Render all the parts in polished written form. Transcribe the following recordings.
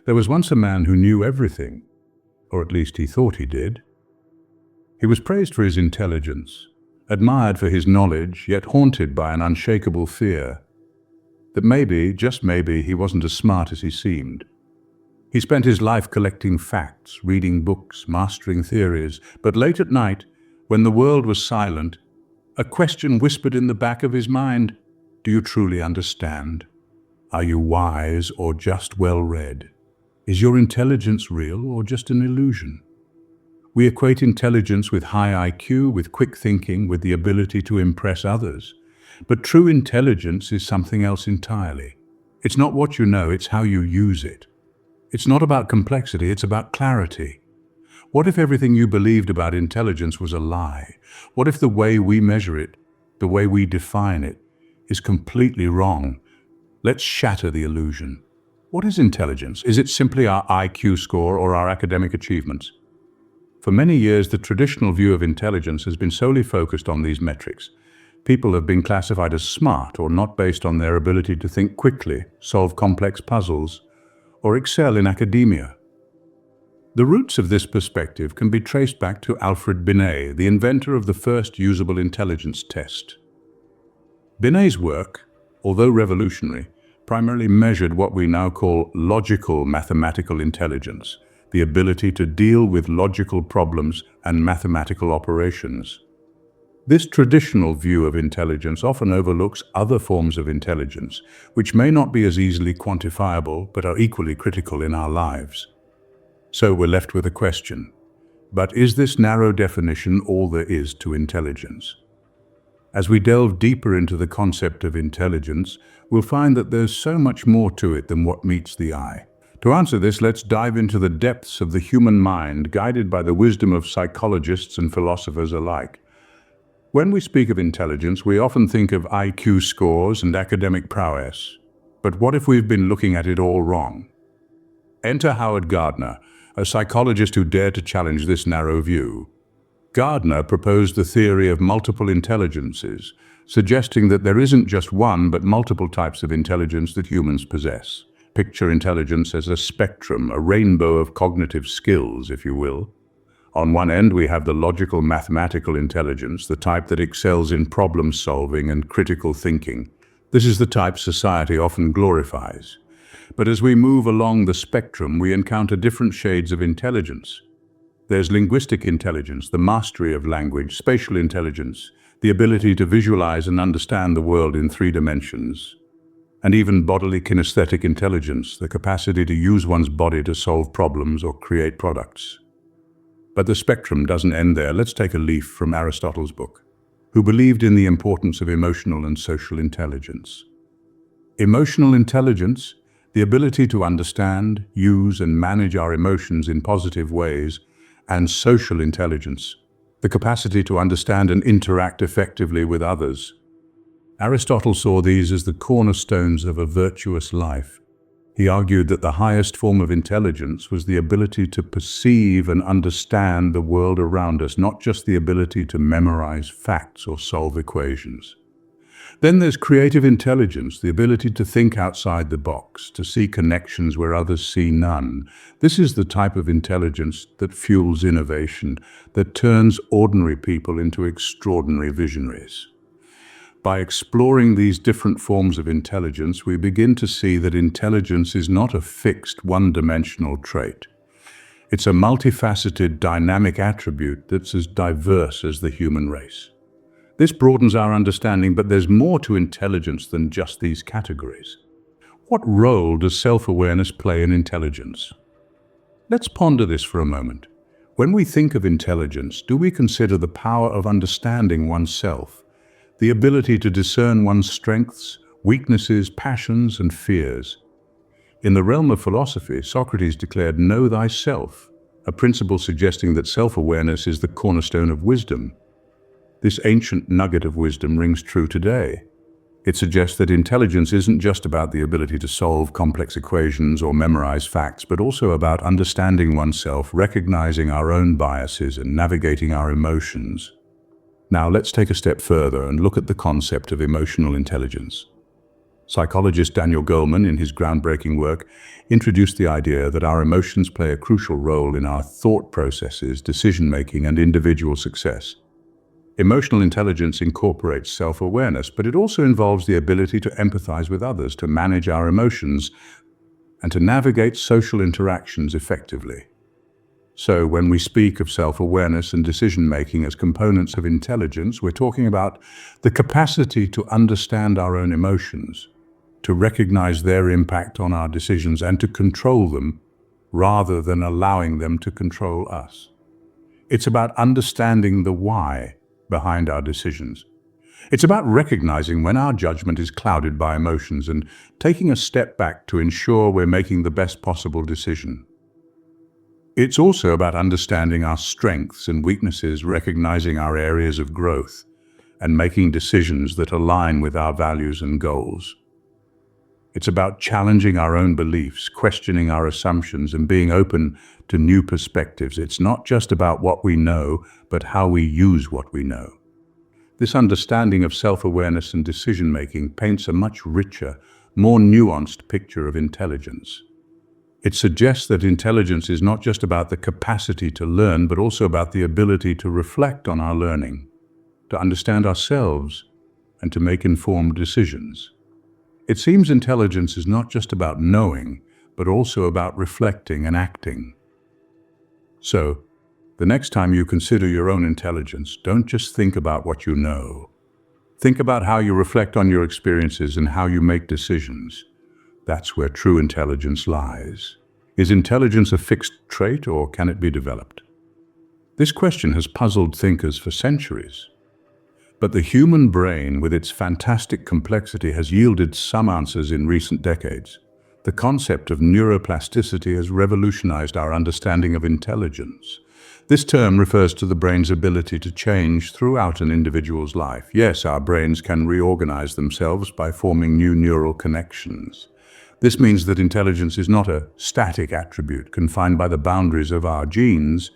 There was once a man who knew everything, or at least he thought he did. He was praised for his intelligence, admired for his knowledge, yet haunted by an unshakable fear that maybe, just maybe, he wasn't as smart as he seemed. He spent his life collecting facts, reading books, mastering theories, but late at night, when the world was silent, a question whispered in the back of his mind: do you truly understand? Are you wise or just well-read? Is your intelligence real or just an illusion? We equate intelligence with high IQ, with quick thinking, with the ability to impress others. But true intelligence is something else entirely. It's not what you know, it's how you use it. It's not about complexity, it's about clarity. What if everything you believed about intelligence was a lie? What if the way we measure it, the way we define it, is completely wrong? Let's shatter the illusion. What is intelligence? Is it simply our IQ score or our academic achievements? For many years, the traditional view of intelligence has been solely focused on these metrics. People have been classified as smart or not based on their ability to think quickly, solve complex puzzles, or excel in academia. The roots of this perspective can be traced back to Alfred Binet, the inventor of the first usable intelligence test. Binet's work, although revolutionary, primarily measured what we now call logical mathematical intelligence, the ability to deal with logical problems and mathematical operations. This traditional view of intelligence often overlooks other forms of intelligence, which may not be as easily quantifiable but are equally critical in our lives. So we're left with a question. But is this narrow definition all there is to intelligence? As we delve deeper into the concept of intelligence, we'll find that there's so much more to it than what meets the eye. To answer this, let's dive into the depths of the human mind, guided by the wisdom of psychologists and philosophers alike. When we speak of intelligence, we often think of IQ scores and academic prowess. But what if we've been looking at it all wrong? Enter Howard Gardner, a psychologist who dared to challenge this narrow view. Gardner proposed the theory of multiple intelligences, suggesting that there isn't just one but multiple types of intelligence that humans possess. Picture intelligence as a spectrum, a rainbow of cognitive skills, if you will. On one end, we have the logical mathematical intelligence, the type that excels in problem solving and critical thinking. This is the type society often glorifies. But as we move along the spectrum, we encounter different shades of intelligence. There's linguistic intelligence, the mastery of language; spatial intelligence, the ability to visualize and understand the world in 3 dimensions; and even bodily kinesthetic intelligence, the capacity to use one's body to solve problems or create products. But the spectrum doesn't end there. Let's take a leaf from Aristotle's book, who believed in the importance of emotional and social intelligence. Emotional intelligence, the ability to understand, use, and manage our emotions in positive ways; and social intelligence, the capacity to understand and interact effectively with others. Aristotle saw these as the cornerstones of a virtuous life. He argued that the highest form of intelligence was the ability to perceive and understand the world around us, not just the ability to memorize facts or solve equations. Then there's creative intelligence, the ability to think outside the box, to see connections where others see none. This is the type of intelligence that fuels innovation, that turns ordinary people into extraordinary visionaries. By exploring these different forms of intelligence, we begin to see that intelligence is not a fixed, one-dimensional trait. It's a multifaceted, dynamic attribute that's as diverse as the human race. This broadens our understanding, but there's more to intelligence than just these categories. What role does self-awareness play in intelligence? Let's ponder this for a moment. When we think of intelligence, do we consider the power of understanding oneself, the ability to discern one's strengths, weaknesses, passions, and fears? In the realm of philosophy, Socrates declared, "Know thyself," a principle suggesting that self-awareness is the cornerstone of wisdom. This ancient nugget of wisdom rings true today. It suggests that intelligence isn't just about the ability to solve complex equations or memorize facts, but also about understanding oneself, recognizing our own biases, and navigating our emotions. Now let's take a step further and look at the concept of emotional intelligence. Psychologist Daniel Goleman, in his groundbreaking work, introduced the idea that our emotions play a crucial role in our thought processes, decision-making, and individual success. Emotional intelligence incorporates self-awareness, but it also involves the ability to empathize with others, to manage our emotions, and to navigate social interactions effectively. So, when we speak of self-awareness and decision-making as components of intelligence, we're talking about the capacity to understand our own emotions, to recognize their impact on our decisions, and to control them rather than allowing them to control us. It's about understanding the why behind our decisions. It's about recognizing when our judgment is clouded by emotions and taking a step back to ensure we're making the best possible decision. It's also about understanding our strengths and weaknesses, recognizing our areas of growth, and making decisions that align with our values and goals. It's about challenging our own beliefs, questioning our assumptions, and being open to new perspectives. It's not just about what we know, but how we use what we know. This understanding of self-awareness and decision-making paints a much richer, more nuanced picture of intelligence. It suggests that intelligence is not just about the capacity to learn, but also about the ability to reflect on our learning, to understand ourselves, and to make informed decisions. It seems intelligence is not just about knowing, but also about reflecting and acting. So, the next time you consider your own intelligence, don't just think about what you know. Think about how you reflect on your experiences and how you make decisions. That's where true intelligence lies. Is intelligence a fixed trait, or can it be developed? This question has puzzled thinkers for centuries. But the human brain, with its fantastic complexity, has yielded some answers in recent decades. The concept of neuroplasticity has revolutionized our understanding of intelligence. This term refers to the brain's ability to change throughout an individual's life. Yes, our brains can reorganize themselves by forming new neural connections. This means that intelligence is not a static attribute confined by the boundaries of our genes,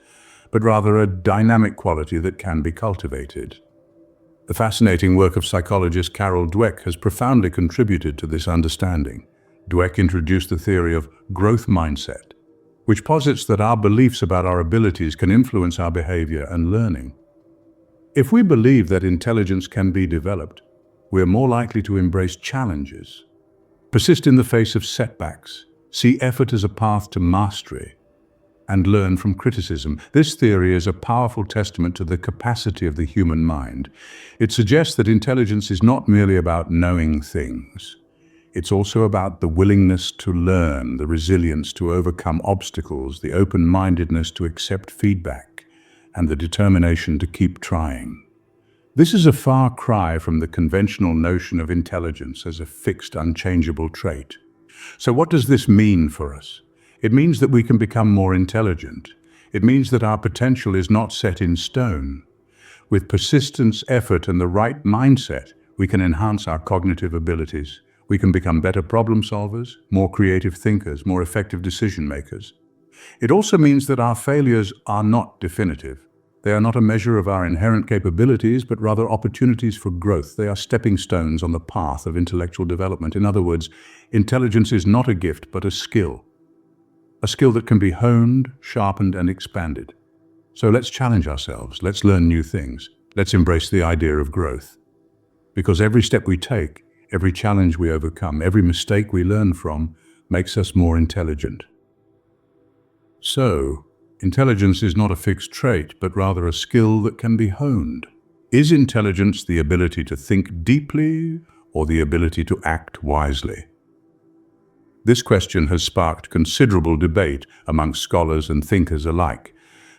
but rather a dynamic quality that can be cultivated. The fascinating work of psychologist Carol Dweck has profoundly contributed to this understanding. Dweck introduced the theory of growth mindset, which posits that our beliefs about our abilities can influence our behavior and learning. If we believe that intelligence can be developed, we're more likely to embrace challenges, persist in the face of setbacks, see effort as a path to mastery, and learn from criticism. This theory is a powerful testament to the capacity of the human mind. It suggests that intelligence is not merely about knowing things. It's also about the willingness to learn, the resilience to overcome obstacles, the open-mindedness to accept feedback, and the determination to keep trying. This is a far cry from the conventional notion of intelligence as a fixed, unchangeable trait. So what does this mean for us? It means that we can become more intelligent. It means that our potential is not set in stone. With persistence, effort, and the right mindset, we can enhance our cognitive abilities. We can become better problem solvers, more creative thinkers, more effective decision makers. It also means that our failures are not definitive. They are not a measure of our inherent capabilities, but rather opportunities for growth. They are stepping stones on the path of intellectual development. In other words, intelligence is not a gift, but a skill that can be honed, sharpened, and expanded. So let's challenge ourselves. Let's learn new things. Let's embrace the idea of growth. Because every step we take, every challenge we overcome, every mistake we learn from, makes us more intelligent. So, intelligence is not a fixed trait, but rather a skill that can be honed. Is intelligence the ability to think deeply, or the ability to act wisely? This question has sparked considerable debate among scholars and thinkers alike.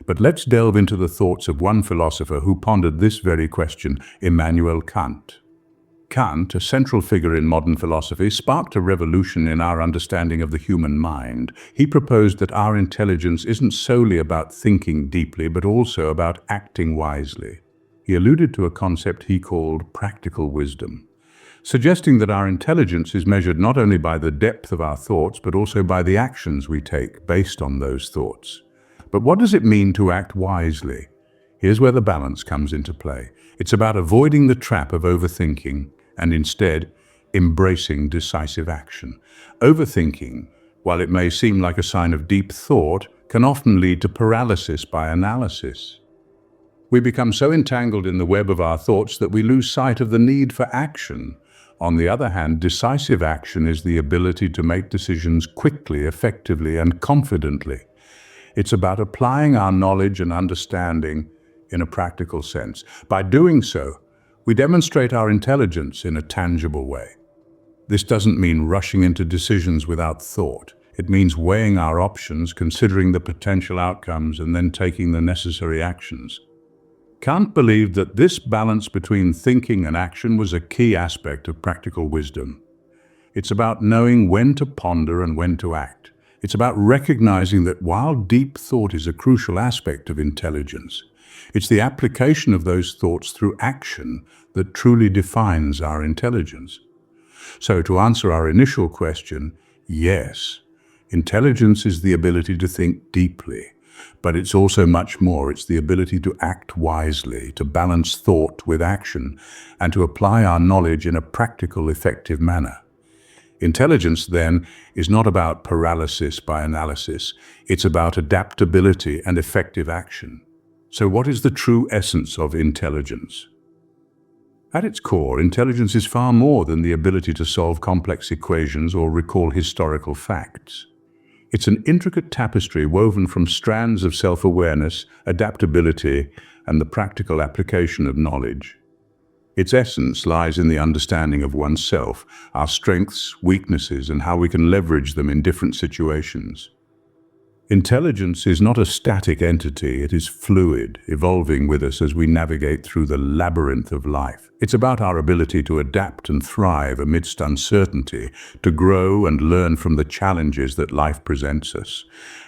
But let's delve into the thoughts of one philosopher who pondered this very question, Immanuel Kant. Kant, a central figure in modern philosophy, sparked a revolution in our understanding of the human mind. He proposed that our intelligence isn't solely about thinking deeply, but also about acting wisely. He alluded to a concept he called practical wisdom, suggesting that our intelligence is measured not only by the depth of our thoughts, but also by the actions we take based on those thoughts. But what does it mean to act wisely? Here's where the balance comes into play. It's about avoiding the trap of overthinking and instead embracing decisive action. Overthinking, while it may seem like a sign of deep thought, can often lead to paralysis by analysis. We become so entangled in the web of our thoughts that we lose sight of the need for action. On the other hand, decisive action is the ability to make decisions quickly, effectively, and confidently. It's about applying our knowledge and understanding in a practical sense. By doing so, we demonstrate our intelligence in a tangible way. This doesn't mean rushing into decisions without thought. It means weighing our options, considering the potential outcomes, and then taking the necessary actions. Kant believed that this balance between thinking and action was a key aspect of practical wisdom. It's about knowing when to ponder and when to act. It's about recognizing that while deep thought is a crucial aspect of intelligence, it's the application of those thoughts through action that truly defines our intelligence. So to answer our initial question, yes, intelligence is the ability to think deeply, but it's also much more. It's the ability to act wisely, to balance thought with action, and to apply our knowledge in a practical, effective manner. Intelligence, then, is not about paralysis by analysis. It's about adaptability and effective action. So what is the true essence of intelligence? At its core, intelligence is far more than the ability to solve complex equations or recall historical facts. It's an intricate tapestry woven from strands of self-awareness, adaptability, and the practical application of knowledge. Its essence lies in the understanding of oneself, our strengths, weaknesses, and how we can leverage them in different situations. Intelligence is not a static entity, it is fluid, evolving with us as we navigate through the labyrinth of life. It's about our ability to adapt and thrive amidst uncertainty, to grow and learn from the challenges that life presents us.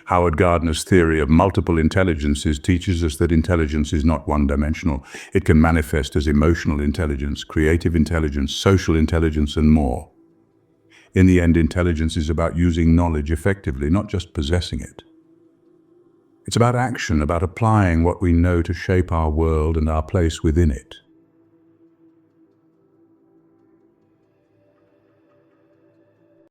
Gardner's theory of multiple intelligences teaches us that intelligence is not one-dimensional. It can manifest as emotional intelligence, creative intelligence, social intelligence, and more. In the end, intelligence is about using knowledge effectively, not just possessing it. It's about action, about applying what we know to shape our world and our place within it.